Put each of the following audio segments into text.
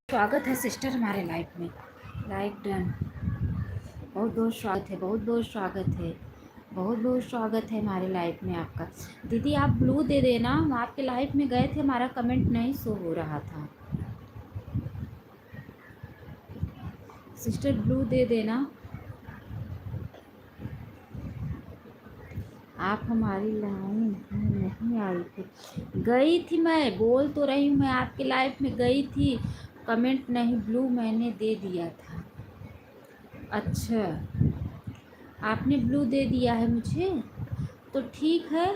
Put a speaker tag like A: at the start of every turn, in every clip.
A: स्वागत है सिस्टर हमारे लाइफ में। Like done. बहुत बहुत स्वागत है, बहुत बहुत स्वागत है, बहुत बहुत स्वागत है हमारे लाइफ में आपका। दीदी आप ब्लू दे देना, हम आपके लाइफ में गए थे, हमारा कमेंट नहीं शो हो रहा था। सिस्टर ब्लू दे देना। आप हमारी लाइफ में नहीं आई थी। गई थी, मैं बोल तो रही हूँ, मैं आपके लाइफ में गई थी। कमेंट नहीं, ब्लू मैंने दे दिया था। अच्छा, आपने ब्लू दे दिया है मुझे, तो ठीक है।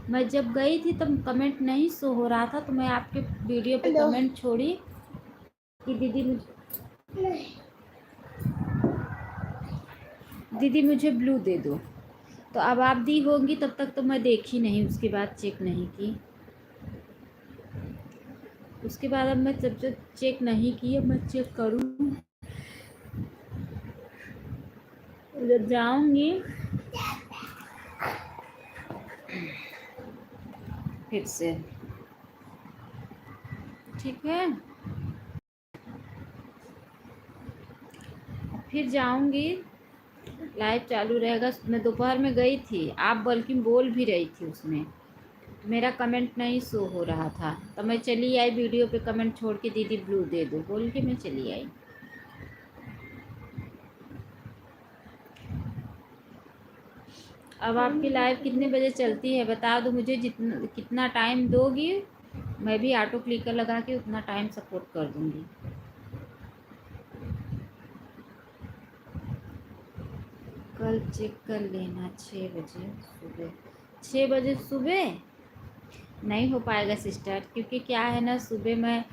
A: मैं जब गई थी तब कमेंट नहीं शो हो रहा था, तो मैं आपके वीडियो पे कमेंट छोड़ी कि दीदी मुझे ब्लू दे दो। तो अब आप दी होंगी, तब तक तो मैं देखी नहीं, उसके बाद चेक नहीं की। उसके बाद अब मैं जब जब चेक नहीं की, अब मैं चेक करूँ। जब जाऊँगी फिर से, ठीक है। फिर जाऊँगी, लाइव चालू रहेगा। मैं दोपहर में गई थी, आप बल्कि बोल भी रही थी उसमें, मेरा कमेंट नहीं शो हो रहा था, तो मैं चली आई वीडियो पे कमेंट छोड़ के, दीदी ब्लू दे दो बोल के मैं चली आई। अब आपकी लाइव कितने बजे चलती है बता दो मुझे, जितना कितना टाइम दोगी, मैं भी ऑटो क्लिकर लगा के उतना टाइम सपोर्ट कर दूंगी। कल चेक कर लेना 6 बजे सुबह। 6 बजे सुबह नहीं हो पाएगा सिस्टर, क्योंकि क्या है ना, सुबह मैं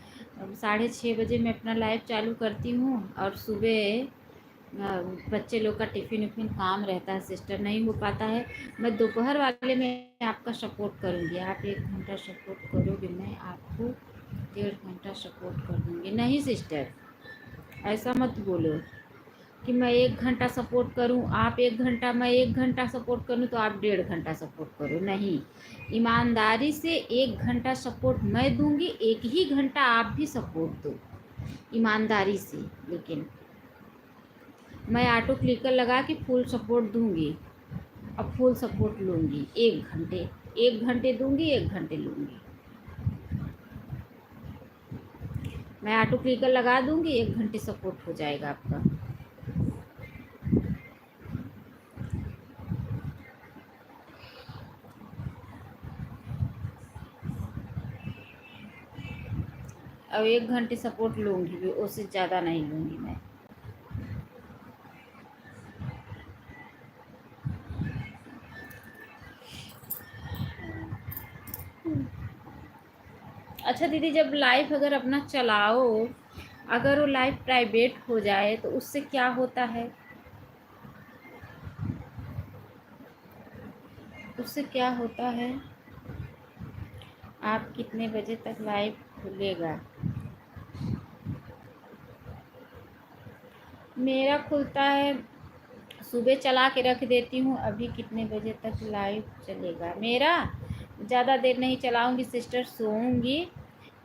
A: 6:30 बजे मैं अपना लाइव चालू करती हूँ, और सुबह बच्चे लोग का टिफ़िन उफ़िन काम रहता है सिस्टर, नहीं हो पाता है। मैं दोपहर वाले में आपका सपोर्ट करूँगी, आप 1 घंटा सपोर्ट करोगे, मैं आपको 1.5 घंटा सपोर्ट कर दूँगी। नहीं सिस्टर, ऐसा मत बोलो कि मैं 1 घंटा सपोर्ट करूं, आप 1 घंटा, मैं 1 घंटा सपोर्ट करूं तो आप 1.5 घंटा सपोर्ट करो। नहीं, ईमानदारी से 1 घंटा सपोर्ट मैं दूंगी, 1 ही घंटा आप भी सपोर्ट दो ईमानदारी से। लेकिन मैं ऑटो क्लिकर लगा के फुल सपोर्ट दूंगी, अब फुल सपोर्ट लूँगी। 1 घंटे, 1 घंटे दूंगी, 1 घंटे लूँगी। मैं ऑटो क्लिकर लगा दूंगी, 1 घंटे सपोर्ट हो जाएगा आपका। अब 1 घंटे सपोर्ट लूँगी भी, उससे ज़्यादा नहीं लूँगी मैं। अच्छा दीदी, जब लाइव अगर अपना चलाओ, अगर वो लाइव प्राइवेट हो जाए तो उससे क्या होता है? उससे क्या होता है? आप कितने बजे तक लाइव खुलेगा? मेरा खुलता है, सुबह चला के रख देती हूँ। अभी कितने बजे तक लाइव चलेगा मेरा? ज़्यादा देर नहीं चलाऊँगी सिस्टर, सोऊंगी,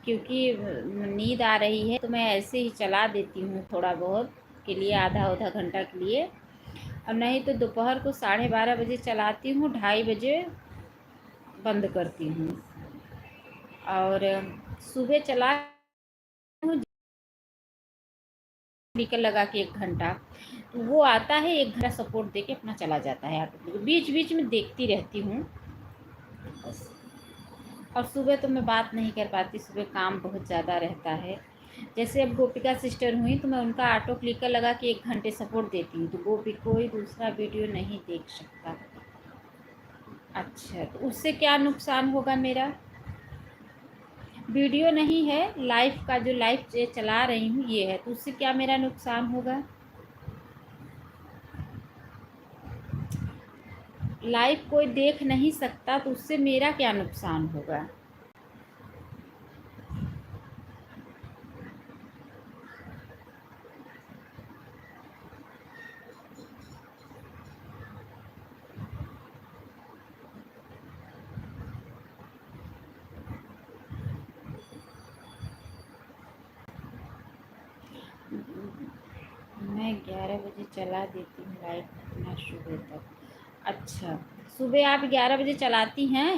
A: क्योंकि नींद आ रही है, तो मैं ऐसे ही चला देती हूँ थोड़ा बहुत के लिए, आधा घंटा के लिए। अब नहीं तो दोपहर को 12:30 बजे चलाती हूँ, 2:30 बजे बंद करती हूँ। और सुबह चला हूँ स्पीकर लगा के 1 घंटा, तो वो आता है 1 घंटा सपोर्ट दे के अपना चला जाता है ऑटोमेटिक, बीच बीच में देखती रहती हूँ बस। और सुबह तो मैं बात नहीं कर पाती, सुबह काम बहुत ज़्यादा रहता है। जैसे अब गोपिका सिस्टर हुई, तो मैं उनका ऑटो क्लिकर लगा के 1 घंटे सपोर्ट देती हूँ, तो गोपी कोई दूसरा वीडियो नहीं देख सकता। अच्छा, तो उससे क्या नुकसान होगा मेरा? वीडियो नहीं है, लाइव का जो लाइव चला रही हूँ ये है, तो उससे क्या मेरा नुकसान होगा? लाइव कोई देख नहीं सकता, तो उससे मेरा क्या नुकसान होगा? बजे चला देती हूँ लाइट अपना सुबह तक। अच्छा, सुबह आप 11 बजे चलाती हैं?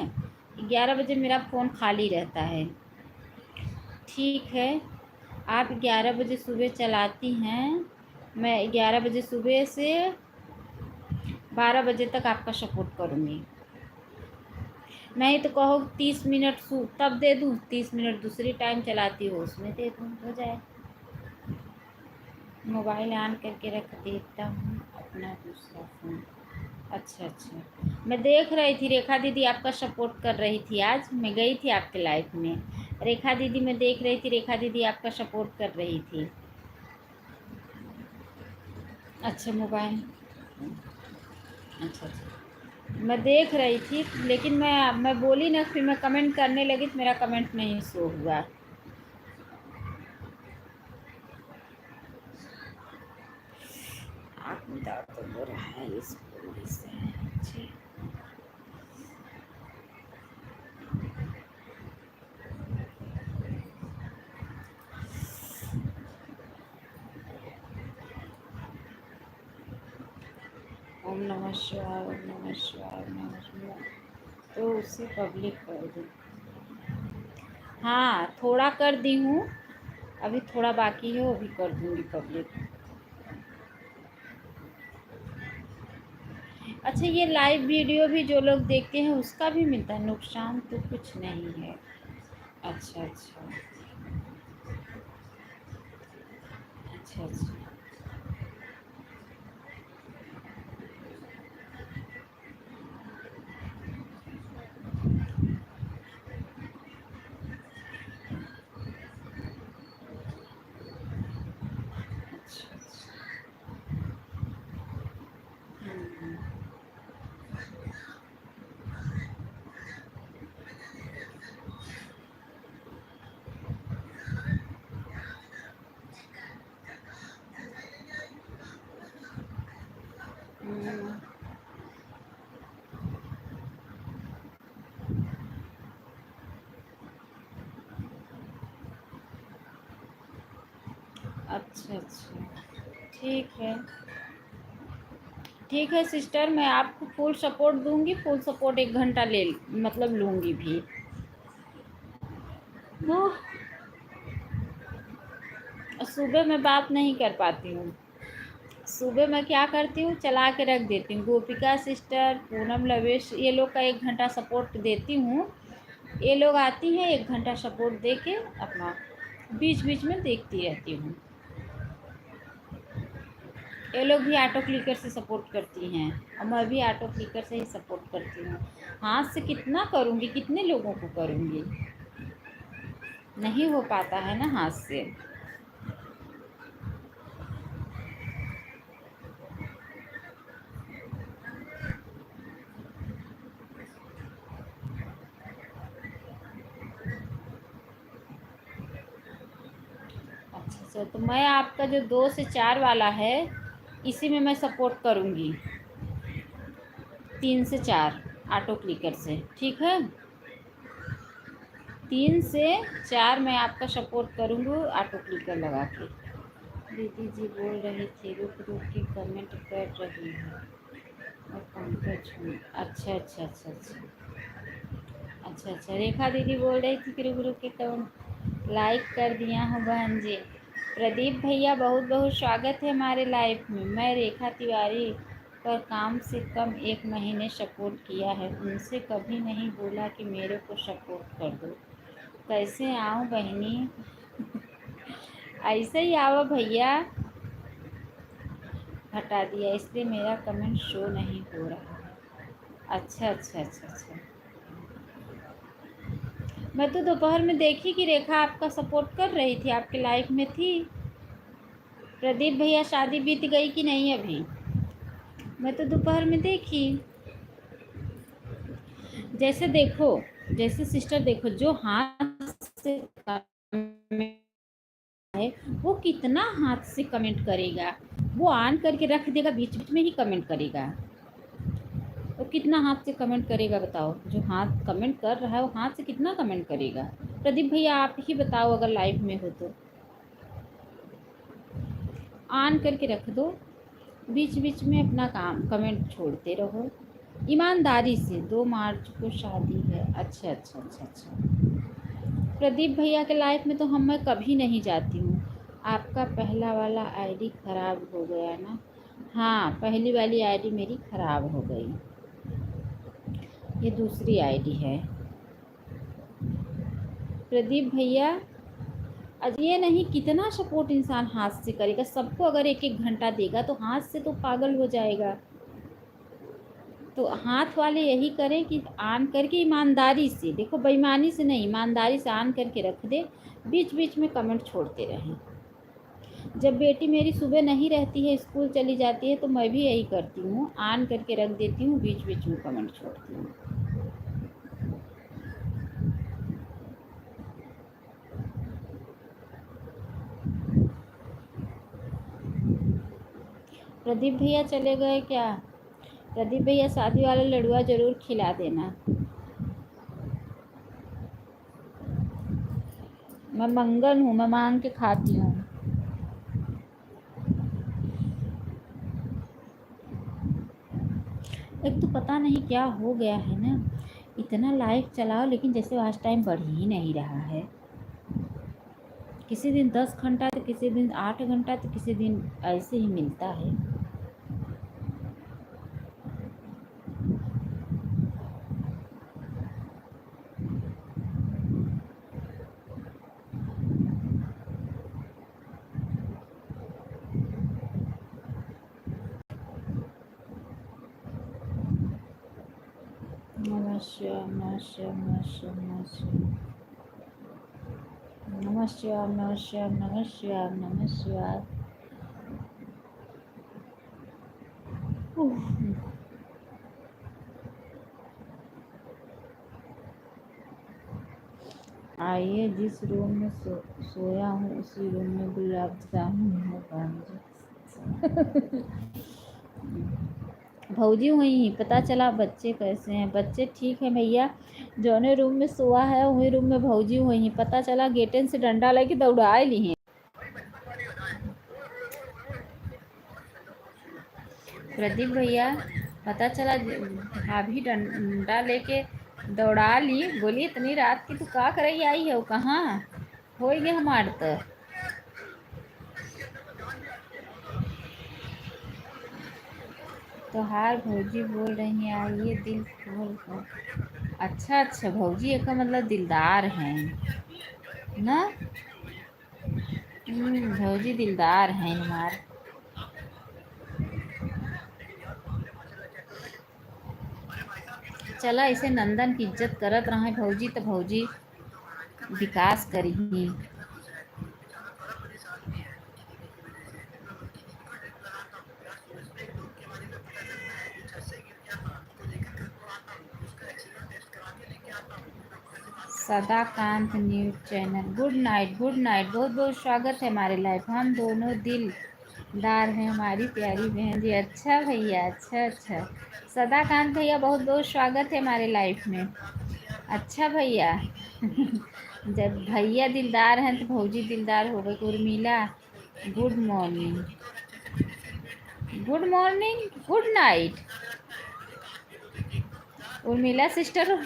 A: 11 बजे मेरा फ़ोन खाली रहता है। ठीक है, आप 11 बजे सुबह चलाती हैं, मैं 11 बजे सुबह से 12 बजे तक आपका सपोर्ट करूँगी। नहीं तो कहो 30 मिनट तब दे दूँ, 30 मिनट दूसरी टाइम चलाती हो उसमें दे दूँ, हो जाए। मोबाइल ऑन करके रख देता हूँ अपना दूसरा फ़ोन। अच्छा अच्छा, मैं देख रही थी रेखा दीदी आपका सपोर्ट कर रही थी। आज मैं गई थी आपके लाइव में, रेखा दीदी मैं देख रही थी, रेखा दीदी आपका सपोर्ट कर रही थी। अच्छा मोबाइल, अच्छा अच्छा, मैं देख रही थी, लेकिन मैं बोली ना, फिर मैं कमेंट करने लगी तो मेरा कमेंट नहीं शो हुआ। आँख में दर्द हो रहा है इस पूरी से। जी ओम नमः शिवाय, ओम नमः शिवाय, ओम नमः शिवाय। तो उसे पब्लिक कर दूँ? हाँ थोड़ा कर दी हूँ, अभी थोड़ा बाकी है, वो भी कर दूँगी पब्लिक। अच्छा, ये लाइव वीडियो भी जो लोग देखते हैं उसका भी मिलता है? नुकसान तो कुछ नहीं है। अच्छा अच्छा अच्छा अच्छा अच्छा अच्छा। हम्म, हम्म, अच्छा अच्छा, ठीक है। ठीक है सिस्टर, मैं आपको फुल सपोर्ट दूंगी, फुल सपोर्ट 1 घंटा ले मतलब लूँगी भी। वो सुबह मैं बात नहीं कर पाती हूँ। सुबह मैं क्या करती हूँ, चला के रख देती हूँ, गोपिका सिस्टर, पूनम लवेश, ये लोग का 1 घंटा सपोर्ट देती हूँ। ये लोग आती हैं, 1 घंटा सपोर्ट दे के अपना बीच बीच में देखती रहती हूँ। ये लोग भी ऑटो क्लिकर से सपोर्ट करती हैं, और मैं भी ऑटो क्लिकर से ही सपोर्ट करती हूँ। हाथ से कितना करूँगी, कितने लोगों को करूँगी, नहीं हो पाता है ना हाथ से। अच्छा अच्छा, तो मैं आपका जो 2 से 4 वाला है, इसी में मैं सपोर्ट करूँगी, 3 से 4 ऑटो क्लिकर से, ठीक है। 3 से 4 मैं आपका सपोर्ट करूँगी ऑटो क्लिकर लगा के। दीदी जी बोल रही थी रुक रुक के कमेंट कर रही हूँ और पंकज हूँ। अच्छा अच्छा अच्छा अच्छा अच्छा अच्छा, रेखा दीदी बोल रही थी कि रुक रुक के कमेंट लाइक कर दिया हूँ बहन जी। प्रदीप भैया बहुत बहुत स्वागत है हमारे लाइफ में। मैं रेखा तिवारी पर काम से कम 1 महीने सपोर्ट किया है, उनसे कभी नहीं बोला कि मेरे को सपोर्ट कर दो। कैसे आऊँ बहनी? ऐसे ही आओ भैया, हटा दिया इसलिए मेरा कमेंट शो नहीं हो रहा है। अच्छा अच्छा अच्छा अच्छा, मैं तो दोपहर में देखी कि रेखा आपका सपोर्ट कर रही थी, आपके लाइफ में थी। प्रदीप भैया शादी बीत गई कि नहीं अभी? मैं तो दोपहर में देखी। जैसे देखो, जैसे सिस्टर देखो, जो हाथ से कमेंट है वो कितना हाथ से कमेंट करेगा, वो ऑन करके रख देगा, बीच बीच में ही कमेंट करेगा। वो कितना हाथ से कमेंट करेगा बताओ? जो हाथ कमेंट कर रहा है वो हाथ से कितना कमेंट करेगा? प्रदीप भैया आप ही बताओ, अगर लाइव में हो तो ऑन करके रख दो। बीच बीच में अपना काम कमेंट छोड़ते रहो ईमानदारी से। 2 मार्च को शादी है। अच्छा अच्छा अच्छा अच्छा। प्रदीप भैया के लाइफ में तो मैं कभी नहीं जाती हूँ। आपका पहला वाला आईडी खराब हो गया ना? हाँ, पहली वाली आईडी मेरी खराब हो गई। ये दूसरी आईडी है। प्रदीप भैया, ये नहीं कितना सपोर्ट इंसान हाथ से करेगा? सबको अगर 1-1 घंटा देगा तो हाथ से तो पागल हो जाएगा। तो हाथ वाले यही करें कि ऑन करके ईमानदारी से, देखो बेईमानी से नहीं, ईमानदारी से ऑन करके रख दे, बीच बीच में कमेंट छोड़ते रहें। जब बेटी मेरी सुबह नहीं रहती है, स्कूल चली जाती है, तो मैं भी यही करती हूँ, ऑन करके रख देती हूँ, बीच बीच में कमेंट छोड़ती हूँ। प्रदीप भैया चले गए क्या? प्रदीप भैया, शादी वाला लड़ुआ ज़रूर खिला देना। मैं मंगन हूँ, मैं मांग के खाती हूँ। एक तो पता नहीं क्या हो गया है ना, इतना लाइव चलाओ लेकिन जैसे आज टाइम बढ़ ही नहीं रहा है। किसी दिन 10 घंटा तो किसी दिन 8 घंटा तो किसी दिन ऐसे ही मिलता है। नमस्कार नमस्कार नमस्कार नमस्कार नमस्कार नमस्कार नमस्कार। आइए, जिस रूम में सोया हूँ उसी रूम में गुलाब जामुन है भांजी। भौजी वहीं, पता चला बच्चे कैसे हैं? बच्चे ठीक है भैया, जौने रूम में सोआ है वही रूम में भौजी वहीं, पता चला गेटन से डंडा लेके दौड़ा ली हैं। प्रदीप भैया, पता चला भाभी डंडा लेके दौड़ा ली। बोली इतनी रात की तू का करई आई है? कहाँ हो गए हमार तो हार भौजी बोल रही हैं आइए दिल खोल कर। अच्छा अच्छा, भौजी एक मतलब दिलदार हैं ना? भौजी दिलदार हैं हमार। चला इसे नंदन की इज्जत करत रहे भौजी, तो भौजी विकास करी। Sadakant news channel, good night good night, बहुत बहुत स्वागत है हमारे लाइफ। हम दोनों दिलदार हैं हमारी प्यारी बहन जी। अच्छा भैया, अच्छा अच्छा, सदाकांत भैया बहुत बहुत स्वागत है हमारे लाइफ में। अच्छा भैया। जब भैया दिलदार हैं तो भौजी दिलदार हो गई। Urmila, good morning good morning good night. Urmila sister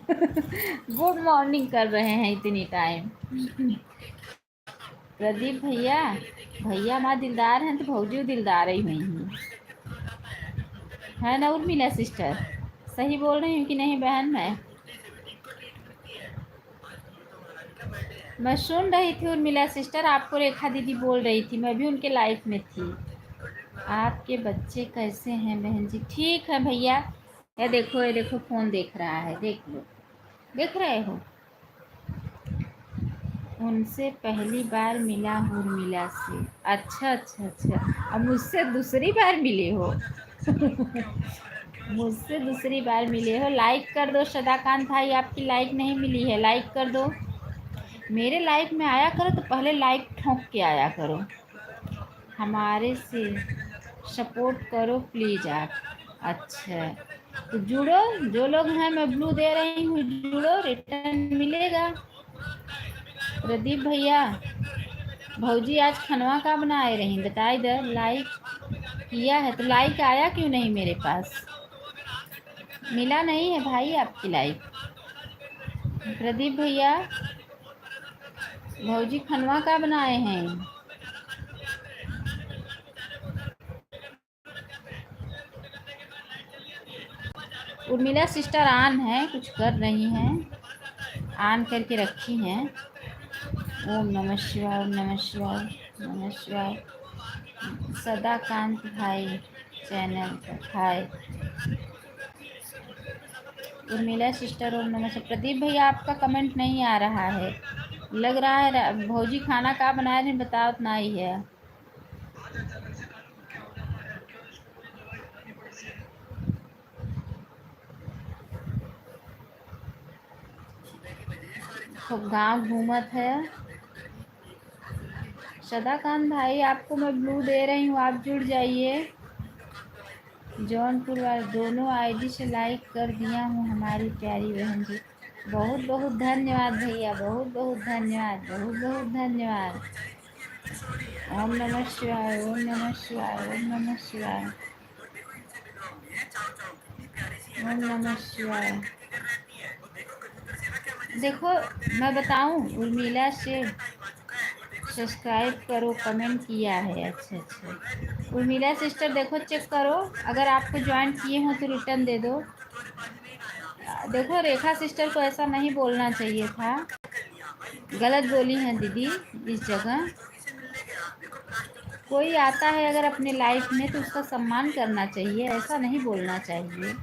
A: good morning कर रहे हैं इतनी टाइम। प्रदीप भैया, भैया माँ दिलदार हैं तो भौजी दिलदार ही हुई है ना उर्मिला सिस्टर? सही बोल रही हूँ कि नहीं बहन? मैं सुन रही थी उर्मिला सिस्टर, आपको रेखा दीदी बोल रही थी, मैं भी उनके लाइफ में थी। आपके बच्चे कैसे हैं बहन जी? ठीक है भैया। ये देखो फोन देख रहा है, देख लो, देख रहे हो? उनसे पहली बार मिला हूँ उर्मिला से। अच्छा अच्छा अच्छा, अब मुझसे दूसरी बार मिले हो? मुझसे दूसरी बार मिले हो? लाइक कर दो सदाकांत भाई, आपकी लाइक नहीं मिली है, लाइक कर दो। मेरे लाइफ में आया करो तो पहले लाइक ठोक के आया करो। हमारे से सपोर्ट करो प्लीज़ आप। अच्छा, तो जुड़ो, जो लोग हैं मैं ब्लू दे रही हूँ, जुड़ो, रिटर्न मिलेगा। प्रदीप भैया, भौजी आज खनवा का बनाए रही बताई दे। लाइक किया है तो लाइक आया क्यों नहीं मेरे पास? मिला नहीं है भाई आपकी लाइक। प्रदीप भैया, भौजी खनवा का बनाए हैं? उर्मिला सिस्टर ऑन है, कुछ कर रही हैं, ऑन करके रखी हैं। ओम नमः शिवाय, ओम नमः शिवाय, नमः शिवाय। सदाकांत भाई चैनल पर हाय। उर्मिला सिस्टर ओम नमः शिवाय। प्रदीप भैया आपका कमेंट नहीं आ रहा है, लग रहा है भौजी खाना का बनाया नहीं, बताओ उतना ही है। खूब गाँव घूमत है। सदाकांत भाई आपको मैं ब्लू दे रही हूँ, आप जुड़ जाइए। जौनपुर वाले दोनों आईडी से लाइक कर दिया हूँ हमारी प्यारी बहन जी। बहुत बहुत धन्यवाद भैया, बहुत बहुत धन्यवाद, बहुत बहुत धन्यवाद। ओम नमः शिवाय, ओम नमः शिवाय, ओम नमः शिवाय, ओम नमः शिवाय। देखो मैं बताऊं, उर्मिला से सब्सक्राइब करो, कमेंट किया है। अच्छा अच्छा उर्मिला सिस्टर देखो चेक करो, अगर आपको ज्वाइन किए हो तो रिटर्न दे दो। देखो रेखा सिस्टर को ऐसा नहीं बोलना चाहिए था, गलत बोली हैं दीदी इस जगह। कोई आता है अगर अपने लाइफ में तो उसका सम्मान करना चाहिए, ऐसा नहीं बोलना चाहिए।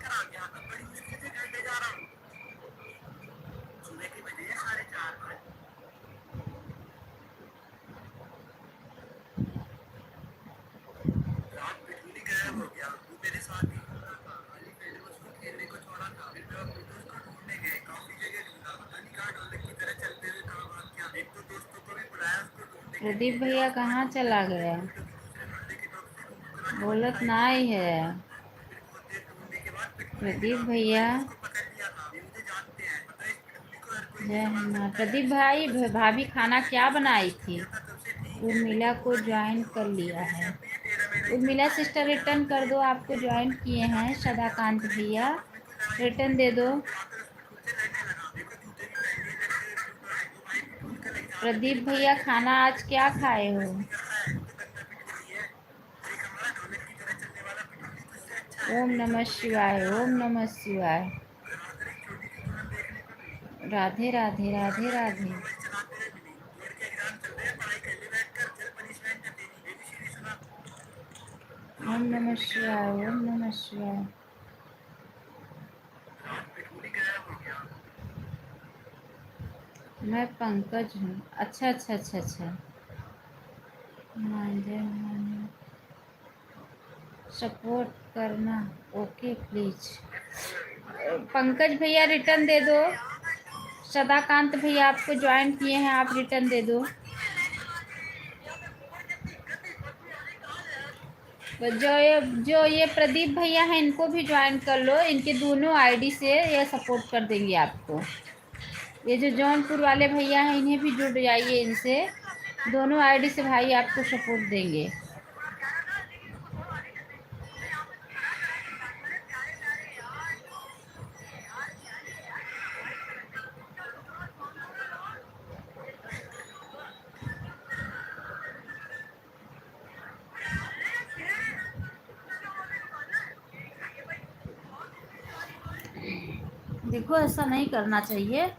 A: प्रदीप भैया कहाँ चला गया? बोलत नहीं है प्रदीप भैया। जय हनुमान। प्रदीप भाई भाभी खाना क्या बनाई थी? उर्मिला को ज्वाइन कर लिया है। उर्मिला सिस्टर रिटर्न कर दो, आपको ज्वाइन किए हैं सदाकांत भैया, रिटर्न दे दो। प्रदीप भैया खाना आज क्या खाए हो? ओम नमः शिवाय, ओम नमः शिवाय। राधे राधे, राधे राधे। ओम नमः शिवाय, ओम नमः शिवाय। मैं पंकज हूँ। अच्छा अच्छा अच्छा अच्छा। सपोर्ट करना ओके प्लीज। पंकज भैया रिटर्न दे दो। सदाकांत भैया आपको ज्वाइन किए हैं, आप रिटर्न दे दो। जो ये प्रदीप भैया हैं इनको भी ज्वाइन कर लो, इनके दोनों आईडी से ये सपोर्ट कर देंगे आपको। ये जो जौनपुर वाले भैया हैं इन्हें भी जुड़ जाइए इनसे, दोनों आईडी से भाई आपको सपोर्ट देंगे। देखो ऐसा नहीं करना चाहिए,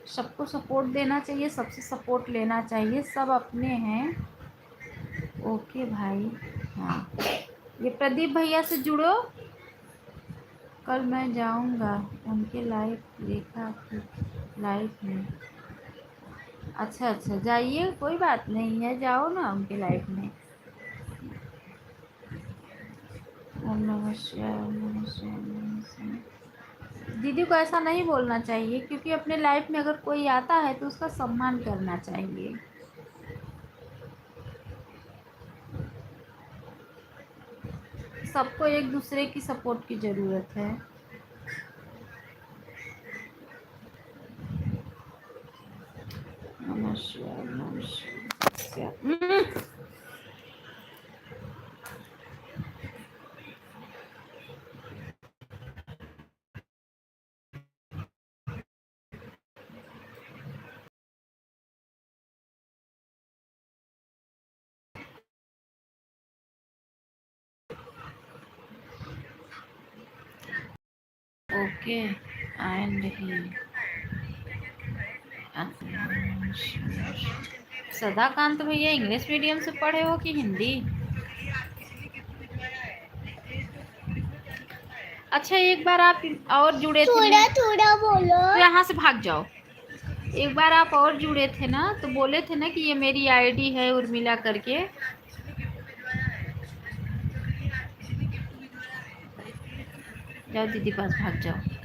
A: सबको सपोर्ट देना चाहिए, सबसे सपोर्ट लेना चाहिए, सब अपने हैं। ओके भाई। हाँ ये प्रदीप भैया से जुड़ो, कल मैं जाऊंगा उनके लाइव रेखा की लाइव में। अच्छा अच्छा जाइए, कोई बात नहीं है, जाओ ना उनके लाइव में। ओम नमः शिवाय, ओम नमः शिवाय, ओम नमः शिवाय। दीदी को ऐसा नहीं बोलना चाहिए, क्योंकि अपने लाइफ में अगर कोई आता है तो उसका सम्मान करना चाहिए। सबको एक दूसरे की सपोर्ट की ज़रूरत है। नमः शिवाय, नमः शिवाय। ओके एंड ही सदाकांत भैया इंग्लिश मीडियम से पढ़े हो कि हिंदी? अच्छा एक बार आप और जुड़े थे,
B: थोड़ा थोड़ा बोलो।
A: तो यहाँ से भाग जाओ। एक बार आप और जुड़े थे ना, तो बोले थे ना कि ये मेरी आईडी है उर्मिला करके। जाओ दीदी पास भाग जाओ।